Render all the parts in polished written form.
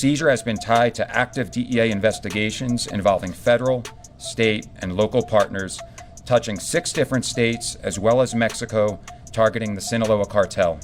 seizure has been tied to active DEA investigations involving federal, state, and local partners, touching 6 different states as well as Mexico, targeting the Sinaloa cartel.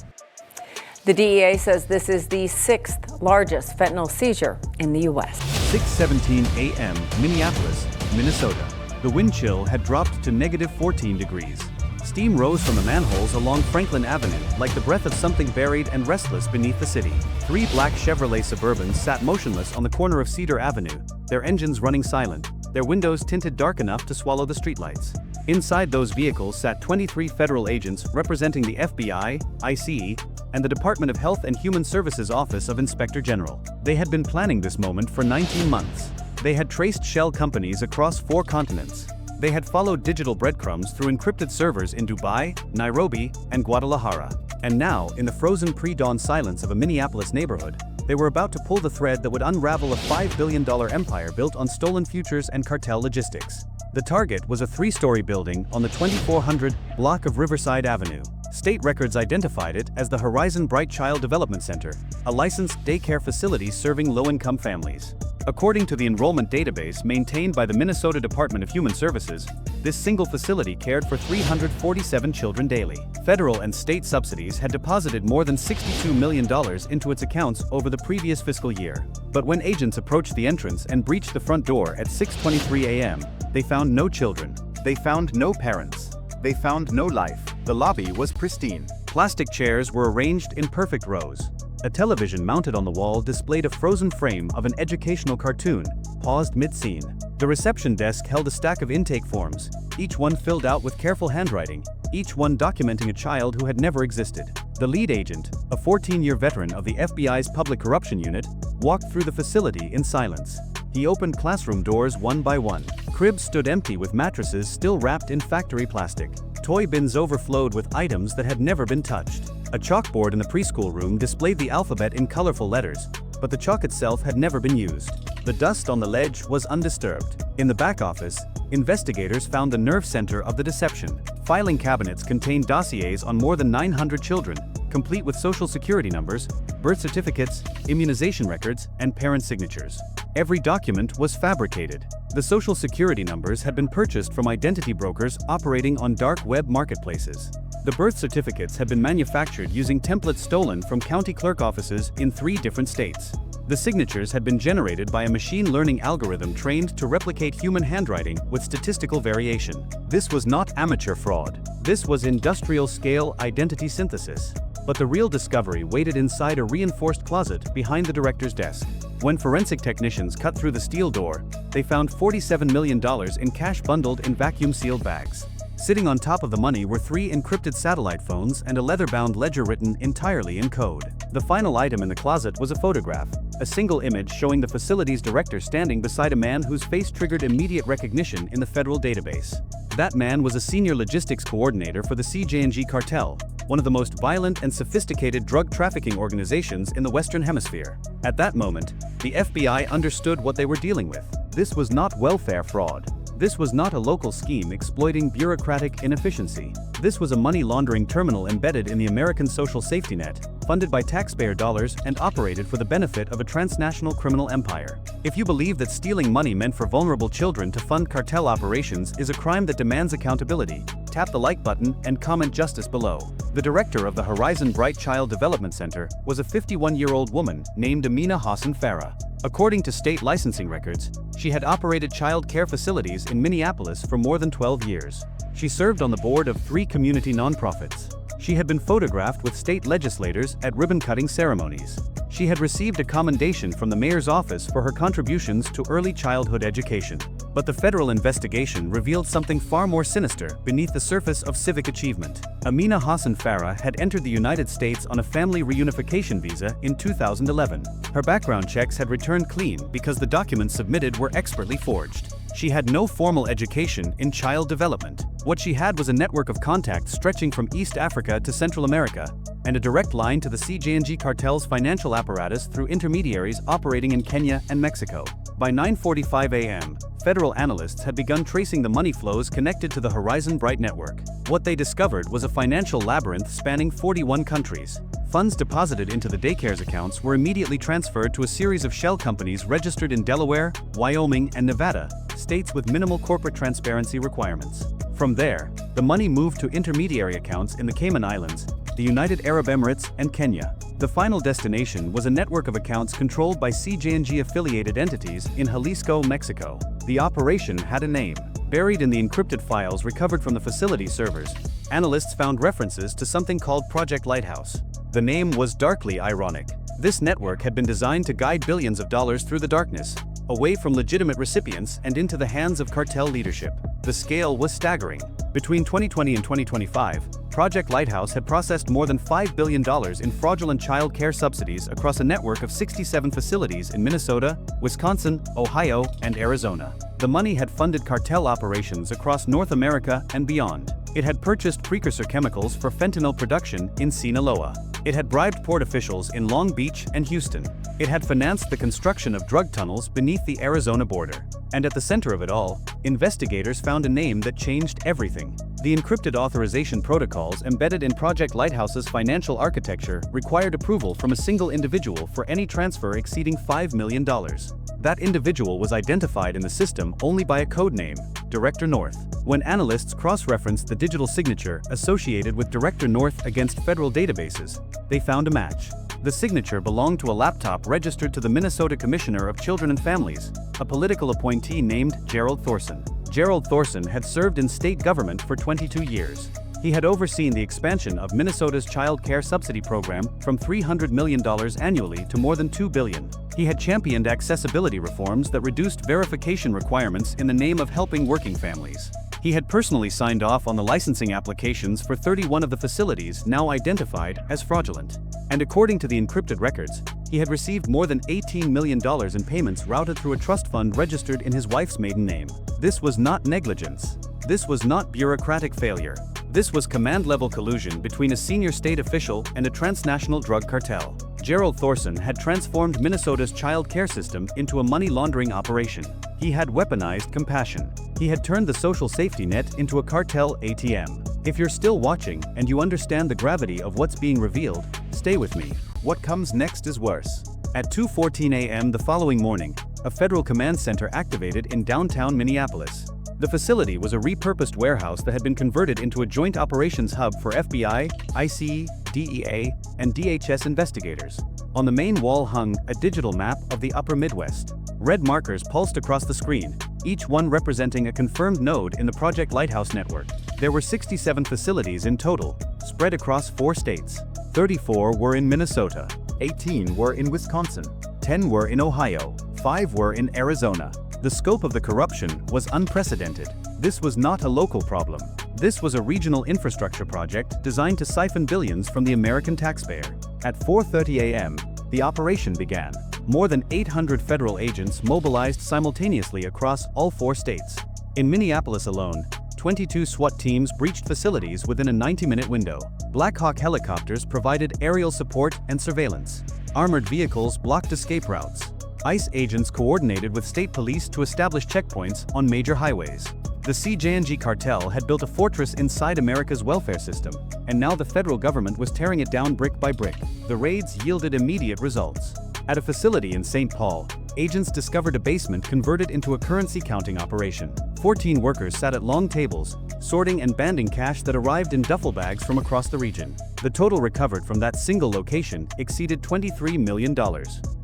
The DEA says this is the 6th largest fentanyl seizure in the U.S. 6:17 a.m., Minneapolis, Minnesota. The wind chill had dropped to -14 degrees. Steam rose from the manholes along Franklin Avenue like the breath of something buried and restless beneath the city. 3 black Chevrolet Suburbans sat motionless on the corner of Cedar Avenue, their engines running silent, their windows tinted dark enough to swallow the streetlights. Inside those vehicles sat 23 federal agents representing the FBI, ICE, and the Department of Health and Human Services Office of Inspector General. They had been planning this moment for 19 months. They had traced shell companies across 4 continents. They had followed digital breadcrumbs through encrypted servers in Dubai, Nairobi, and Guadalajara. And now, in the frozen pre-dawn silence of a Minneapolis neighborhood, they were about to pull the thread that would unravel a $5 billion empire built on stolen futures and cartel logistics. The target was a 3-story building on the 2400 block of Riverside Avenue. State records identified it as the Horizon Bright Child Development Center, a licensed daycare facility serving low-income families. According to the enrollment database maintained by the Minnesota Department of Human Services, this single facility cared for 347 children daily. Federal and state subsidies had deposited more than $62 million into its accounts over the previous fiscal year. But when agents approached the entrance and breached the front door at 6:23 a.m., they found no children. They found no parents. They found no life. The lobby was pristine. Plastic chairs were arranged in perfect rows. A television mounted on the wall displayed a frozen frame of an educational cartoon, paused mid-scene. The reception desk held a stack of intake forms, each one filled out with careful handwriting, each one documenting a child who had never existed. The lead agent, a 14-year veteran of the FBI's Public Corruption Unit, walked through the facility in silence. He opened classroom doors one by one. Cribs stood empty with mattresses still wrapped in factory plastic. Toy bins overflowed with items that had never been touched. A chalkboard in the preschool room displayed the alphabet in colorful letters, but the chalk itself had never been used. The dust on the ledge was undisturbed. In the back office, investigators found the nerve center of the deception. Filing cabinets contained dossiers on more than 900 children, complete with social security numbers, birth certificates, immunization records, and parent signatures. Every document was fabricated. The social security numbers had been purchased from identity brokers operating on dark web marketplaces. The birth certificates had been manufactured using templates stolen from county clerk offices in 3 different states. The signatures had been generated by a machine learning algorithm trained to replicate human handwriting with statistical variation. This was not amateur fraud. This was industrial-scale identity synthesis. But the real discovery waited inside a reinforced closet behind the director's desk. When forensic technicians cut through the steel door, they found $47 million in cash bundled in vacuum-sealed bags. Sitting on top of the money were 3 encrypted satellite phones and a leather-bound ledger written entirely in code. The final item in the closet was a photograph, a single image showing the facility's director standing beside a man whose face triggered immediate recognition in the federal database. That man was a senior logistics coordinator for the CJ&G Cartel, one of the most violent and sophisticated drug trafficking organizations in the Western Hemisphere. At that moment, the FBI understood what they were dealing with. This was not welfare fraud. This was not a local scheme exploiting bureaucratic inefficiency. This was a money laundering terminal embedded in the American social safety net, funded by taxpayer dollars and operated for the benefit of a transnational criminal empire. If you believe that stealing money meant for vulnerable children to fund cartel operations is a crime that demands accountability, tap the like button and comment justice below. The director of the Horizon Bright Child Development Center was a 51-year-old woman named Amina Hosen Farah. According to state licensing records, she had operated child care facilities in Minneapolis for more than 12 years. She served on the board of 3 community nonprofits. She had been photographed with state legislators at ribbon-cutting ceremonies. She had received a commendation from the mayor's office for her contributions to early childhood education. But the federal investigation revealed something far more sinister beneath the surface of civic achievement. Amina Hosen Farah had entered the United States on a family reunification visa in 2011. Her background checks had returned clean because the documents submitted were expertly forged. She had no formal education in child development. What she had was a network of contacts stretching from East Africa to Central America, and a direct line to the CJ&G cartel's financial apparatus through intermediaries operating in Kenya and Mexico. By 9:45 a.m., federal analysts had begun tracing the money flows connected to the Horizon Bright network. What they discovered was a financial labyrinth spanning 41 countries, Funds deposited into the DAYCARE's accounts were immediately transferred to a series of shell companies registered in Delaware, Wyoming, and Nevada, states with minimal corporate transparency requirements. From there, the money moved to intermediary accounts in the Cayman Islands, the United Arab Emirates, and Kenya. The final destination was a network of accounts controlled by CJ&G-affiliated entities in Jalisco, Mexico. The operation had a name. Buried in the encrypted files recovered from the facility servers, analysts found references to something called Project Lighthouse. The name was darkly ironic. This network had been designed to guide billions of dollars through the darkness, away from legitimate recipients and into the hands of cartel leadership. The scale was staggering. Between 2020 and 2025, Project Lighthouse had processed more than $5 billion in fraudulent child care subsidies across a network of 67 facilities in Minnesota, Wisconsin, Ohio, and Arizona. The money had funded cartel operations across North America and beyond. It had purchased precursor chemicals for fentanyl production in Sinaloa. It had bribed port officials in Long Beach and Houston. It had financed the construction of drug tunnels beneath the Arizona border. And at the center of it all, investigators found a name that changed everything. The encrypted authorization protocols embedded in Project Lighthouse's financial architecture required approval from a single individual for any transfer exceeding $5 million. That individual was identified in the system only by a code name, Director North. When analysts cross-referenced the digital signature associated with Director North against federal databases, they found a match. The signature belonged to a laptop registered to the Minnesota Commissioner of Children and Families, a political appointee named Gerald Thorson. Gerald Thorson had served in state government for 22 years. He had overseen the expansion of Minnesota's child care subsidy program from $300 million annually to more than $2 billion. He had championed accessibility reforms that reduced verification requirements in the name of helping working families. He had personally signed off on the licensing applications for 31 of the facilities now identified as fraudulent. And according to the encrypted records, he had received more than $18 million in payments routed through a trust fund registered in his wife's maiden name. This was not negligence. This was not bureaucratic failure. This was command-level collusion between a senior state official and a transnational drug cartel. Gerald Thorson had transformed Minnesota's child care system into a money laundering operation. He had weaponized compassion. He had turned the social safety net into a cartel ATM. If you're still watching and you understand the gravity of what's being revealed, stay with me. What comes next is worse. At 2:14 a.m. the following morning, a federal command center activated in downtown Minneapolis. The facility was a repurposed warehouse that had been converted into a joint operations hub for FBI, ICE, DEA, and DHS investigators. On the main wall hung a digital map of the Upper Midwest. Red markers pulsed across the screen, each one representing a confirmed node in the Project Lighthouse network. There were 67 facilities in total, spread across 4 states. 34 were in Minnesota, 18 were in Wisconsin, 10 were in Ohio, 5 were in Arizona. The scope of the corruption was unprecedented. This was not a local problem. This was a regional infrastructure project designed to siphon billions from the American taxpayer. At 4:30 a.m., the operation began. More than 800 federal agents mobilized simultaneously across all 4 states. In Minneapolis alone, 22 SWAT teams breached facilities within a 90-minute window. Black Hawk helicopters provided aerial support and surveillance. Armored vehicles blocked escape routes. ICE agents coordinated with state police to establish checkpoints on major highways. The CJ&G cartel had built a fortress inside America's welfare system, and now the federal government was tearing it down brick by brick. The raids yielded immediate results. At a facility in St. Paul, agents discovered a basement converted into a currency counting operation. 14 workers sat at long tables, sorting and banding cash that arrived in duffel bags from across the region. The total recovered from that single location exceeded $23 million.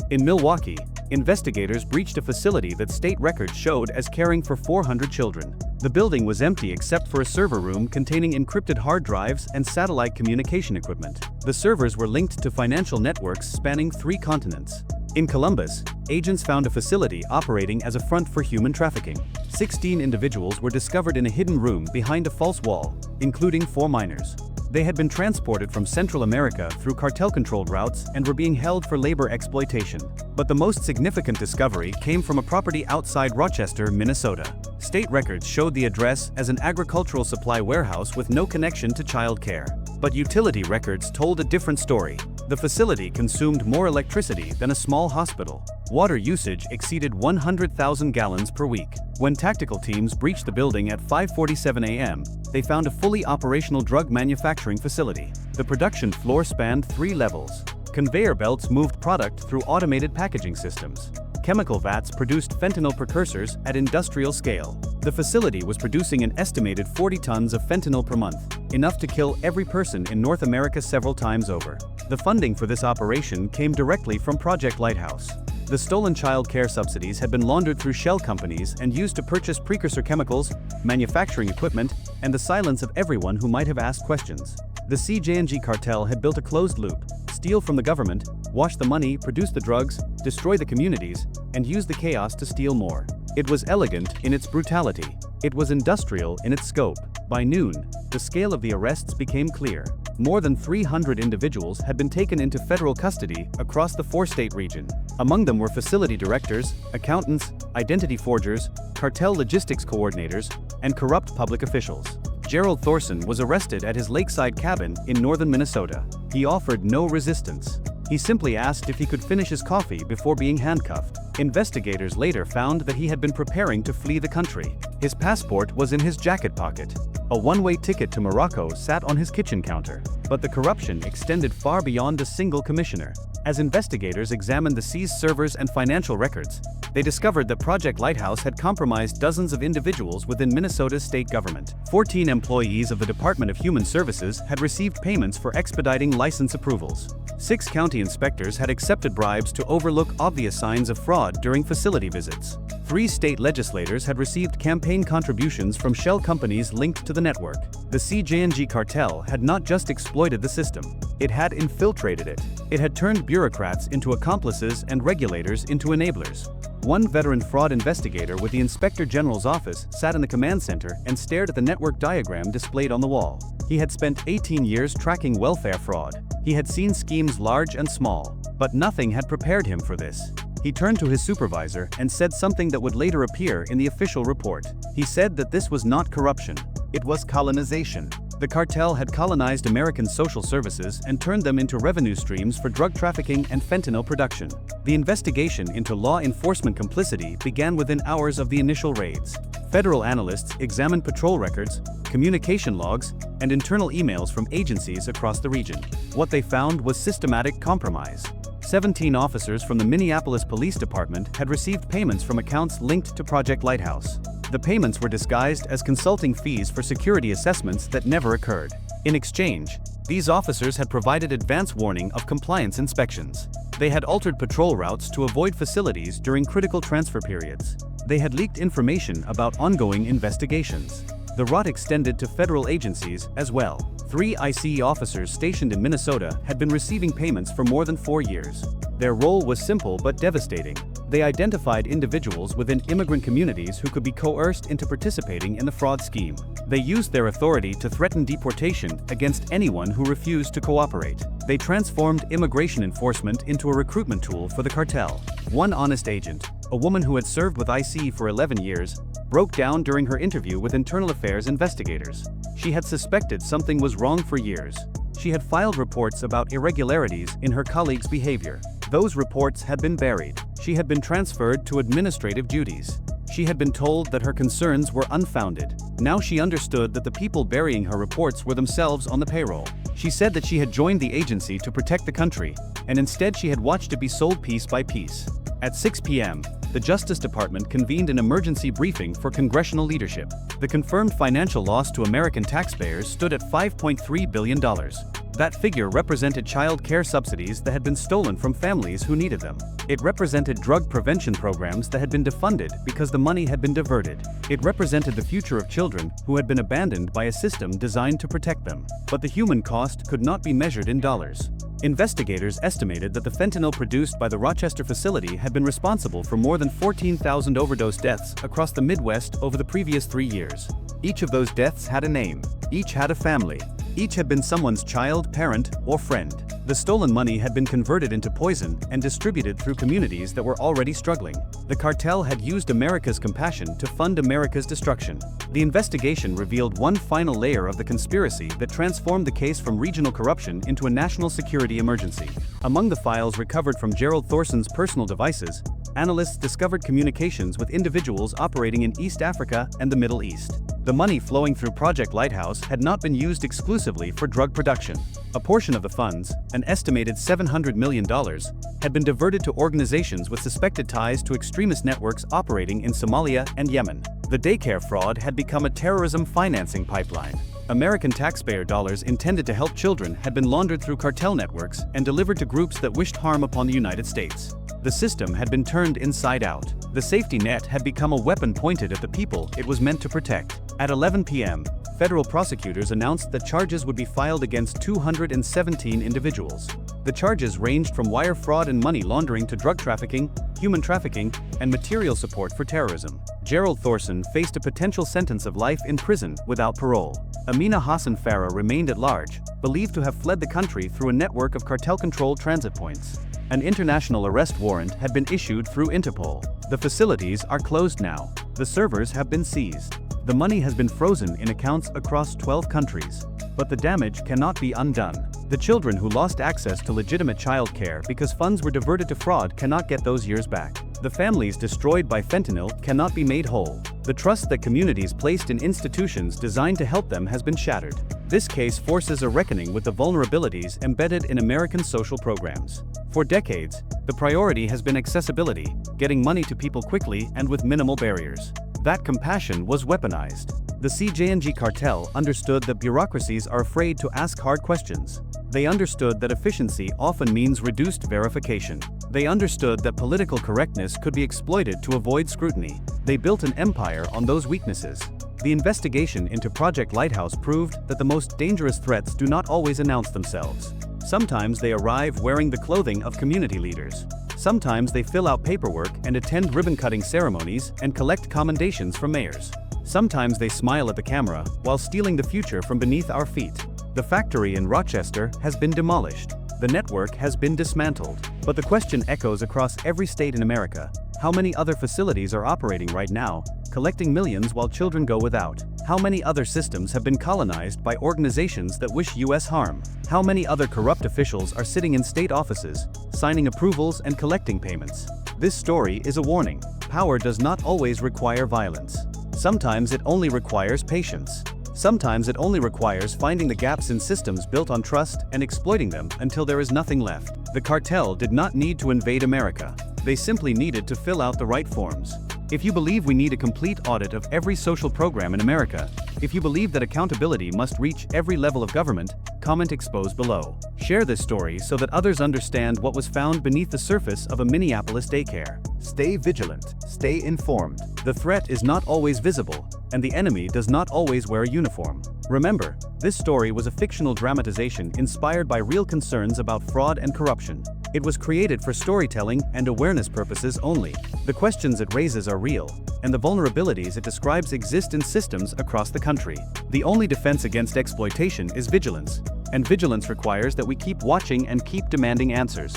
In Milwaukee, investigators breached a facility that state records showed as caring for 400 children. The building was empty except for a server room containing encrypted hard drives and satellite communication equipment. The servers were linked to financial networks spanning 3 continents. In Columbus, agents found a facility operating as a front for human trafficking. 16 individuals were discovered in a hidden room behind a false wall, including 4 minors. They had been transported from Central America through cartel-controlled routes and were being held for labor exploitation. But the most significant discovery came from a property outside Rochester, Minnesota. State records showed the address as an agricultural supply warehouse with no connection to child care. But utility records told a different story. The facility consumed more electricity than a small hospital. Water usage exceeded 100,000 gallons per week. When tactical teams breached the building at 5:47 a.m., they found a fully operational drug manufacturing facility. The production floor spanned 3 levels. Conveyor belts moved product through automated packaging systems. Chemical vats produced fentanyl precursors at industrial scale. The facility was producing an estimated 40 tons of fentanyl per month, enough to kill every person in North America several times over. The funding for this operation came directly from Project Lighthouse. The stolen child care subsidies had been laundered through shell companies and used to purchase precursor chemicals, manufacturing equipment, and the silence of everyone who might have asked questions. The CJNG cartel had built a closed loop: steal from the government, wash the money, produce the drugs, destroy the communities, and use the chaos to steal more. It was elegant in its brutality. It was industrial in its scope. By noon, the scale of the arrests became clear. More than 300 individuals had been taken into federal custody across the 4-state region. Among them were facility directors, accountants, identity forgers, cartel logistics coordinators, and corrupt public officials. Gerald Thorson was arrested at his lakeside cabin in northern Minnesota. He offered no resistance. He simply asked if he could finish his coffee before being handcuffed. Investigators later found that he had been preparing to flee the country. His passport was in his jacket pocket. A one-way ticket to Morocco sat on his kitchen counter. But the corruption extended far beyond a single commissioner. As investigators examined the seized servers and financial records, they discovered that Project Lighthouse had compromised dozens of individuals within Minnesota's state government. 14 employees of the Department of Human Services had received payments for expediting license approvals. 6 county inspectors had accepted bribes to overlook obvious signs of fraud during facility visits. 3 state legislators had received campaign contributions from shell companies linked to the network. The CJNG cartel had not just exploited the system, it had infiltrated it. It had turned bureaucrats into accomplices and regulators into enablers. One veteran fraud investigator with the Inspector General's office sat in the command center and stared at the network diagram displayed on the wall. He had spent 18 years tracking welfare fraud. He had seen schemes large and small, but nothing had prepared him for this. He turned to his supervisor and said something that would later appear in the official report. He said that this was not corruption, it was colonization. The cartel had colonized American social services and turned them into revenue streams for drug trafficking and fentanyl production. The investigation into law enforcement complicity began within hours of the initial raids. Federal analysts examined patrol records, communication logs, and internal emails from agencies across the region. What they found was systematic compromise. 17 officers from the Minneapolis Police Department had received payments from accounts linked to Project Lighthouse. The payments were disguised as consulting fees for security assessments that never occurred. In exchange, these officers had provided advance warning of compliance inspections. They had altered patrol routes to avoid facilities during critical transfer periods. They had leaked information about ongoing investigations. The rot extended to federal agencies as well. 3 ICE officers stationed in Minnesota had been receiving payments for more than 4 years. Their role was simple but devastating. They identified individuals within immigrant communities who could be coerced into participating in the fraud scheme. They used their authority to threaten deportation against anyone who refused to cooperate. They transformed immigration enforcement into a recruitment tool for the cartel. One honest agent, a woman who had served with IC for 11 years, broke down during her interview with internal affairs investigators. She had suspected something was wrong for years. She had filed reports about irregularities in her colleagues' behavior. Those reports had been buried. She had been transferred to administrative duties. She had been told that her concerns were unfounded. Now she understood that the people burying her reports were themselves on the payroll. She said that she had joined the agency to protect the country, and instead she had watched it be sold piece by piece. At 6 p.m., the Justice Department convened an emergency briefing for congressional leadership. The confirmed financial loss to American taxpayers stood at $5.3 billion. That figure represented child care subsidies that had been stolen from families who needed them. It represented drug prevention programs that had been defunded because the money had been diverted. It represented the future of children who had been abandoned by a system designed to protect them. But the human cost could not be measured in dollars. Investigators estimated that the fentanyl produced by the Rochester facility had been responsible for more than 14,000 overdose deaths across the Midwest over the previous 3 years. Each of those deaths had a name. Each had a family. Each had been someone's child, parent, or friend. The stolen money had been converted into poison and distributed through communities that were already struggling. The cartel had used America's compassion to fund America's destruction. The investigation revealed one final layer of the conspiracy that transformed the case from regional corruption into a national security emergency. Among the files recovered from Gerald Thorson's personal devices, analysts discovered communications with individuals operating in East Africa and the Middle East. The money flowing through Project Lighthouse had not been used exclusively for drug production. A portion of the funds, an estimated $700 million, had been diverted to organizations with suspected ties to extremist networks operating in Somalia and Yemen. The DAYCARE fraud had become a terrorism financing pipeline. American taxpayer dollars intended to help children had been laundered through cartel networks and delivered to groups that wished harm upon the United States. The system had been turned inside out. The safety net had become a weapon pointed at the people it was meant to protect. At 11 p.m., federal prosecutors announced that charges would be filed against 217 individuals. The charges ranged from wire fraud and money laundering to drug trafficking, human trafficking, and material support for terrorism. Gerald Thorson faced a potential sentence of life in prison without parole. Amina Hosen Farah remained at large, believed to have fled the country through a network of cartel-controlled transit points. An international arrest warrant had been issued through Interpol. The facilities are closed now. The servers have been seized. The money has been frozen in accounts across 12 countries. But the damage cannot be undone. The children who lost access to legitimate child care because funds were diverted to fraud cannot get those years back. The families destroyed by fentanyl cannot be made whole. The trust that communities placed in institutions designed to help them has been shattered. This case forces a reckoning with the vulnerabilities embedded in American social programs. For decades, the priority has been accessibility, getting money to people quickly and with minimal barriers. That compassion was weaponized. The CJ&G cartel understood that bureaucracies are afraid to ask hard questions. They understood that efficiency often means reduced verification. They understood that political correctness could be exploited to avoid scrutiny. They built an empire on those weaknesses. The investigation into Project Lighthouse proved that the most dangerous threats do not always announce themselves. Sometimes they arrive wearing the clothing of community leaders. Sometimes they fill out paperwork and attend ribbon-cutting ceremonies and collect commendations from mayors. Sometimes they smile at the camera while stealing the future from beneath our feet. The factory in Rochester has been demolished. The network has been dismantled. But the question echoes across every state in America. How many other facilities are operating right now, collecting millions while children go without? How many other systems have been colonized by organizations that wish US harm? How many other corrupt officials are sitting in state offices, signing approvals and collecting payments? This story is a warning. Power does not always require violence. Sometimes it only requires patience. Sometimes it only requires finding the gaps in systems built on trust and exploiting them until there is nothing left. The cartel did not need to invade America. They simply needed to fill out the right forms. If you believe we need a complete audit of every social program in America, if you believe that accountability must reach every level of government, comment expose below. Share this story so that others understand what was found beneath the surface of a Minneapolis daycare. Stay vigilant, stay informed. The threat is not always visible, and the enemy does not always wear a uniform. Remember, this story was a fictional dramatization inspired by real concerns about fraud and corruption. It was created for storytelling and awareness purposes only. The questions it raises are real, and the vulnerabilities it describes exist in systems across the country. The only defense against exploitation is vigilance, and vigilance requires that we keep watching and keep demanding answers.